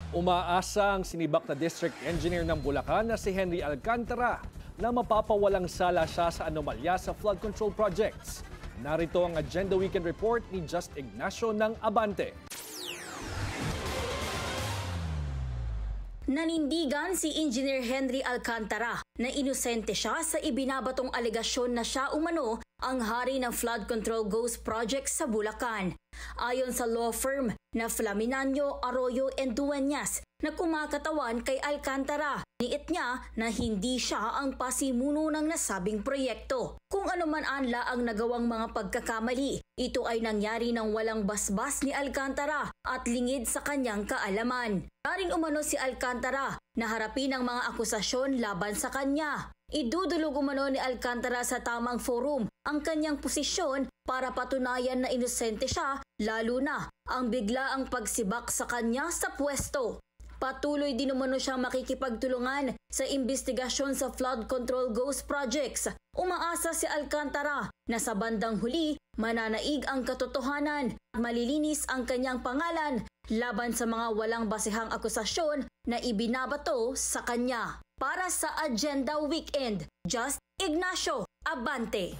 Umaasa ang sinibak na district engineer ng Bulacan na si Henry Alcantara na mapapawalang sala siya sa anomalya sa flood control projects. Narito ang Agenda Weekend Report ni Just Ignacio ng Abante. Nanindigan si Engineer Henry Alcantara na inosente siya sa ibinabatong alegasyon na siya umano ang hari ng flood control ghost project sa Bulacan. Ayon sa law firm na Flaminanyo, Arroyo and Dueñas na kumakatawan kay Alcantara, niit niya na hindi siya ang pasimuno ng nasabing proyekto. Kung ano man anla ang nagawang mga pagkakamali, ito ay nangyari ng walang basbas ni Alcantara at lingid sa kanyang kaalaman. Daring umano si Alcantara na harapin ang mga akusasyon laban sa kanya. Idudulog umano ni Alcantara sa tamang forum ang kanyang posisyon para patunayan na inosente siya, lalo na ang biglaang pagsibak sa kanya sa pwesto. Patuloy din umano siyang makikipagtulungan sa investigasyon sa flood control ghost projects. Umaasa si Alcantara na sa bandang huli mananaig ang katotohanan at malilinis ang kanyang pangalan laban sa mga walang basehang akusasyon na ibinabato sa kanya. Para sa Agenda Weekend, Just Ignacio, Abante.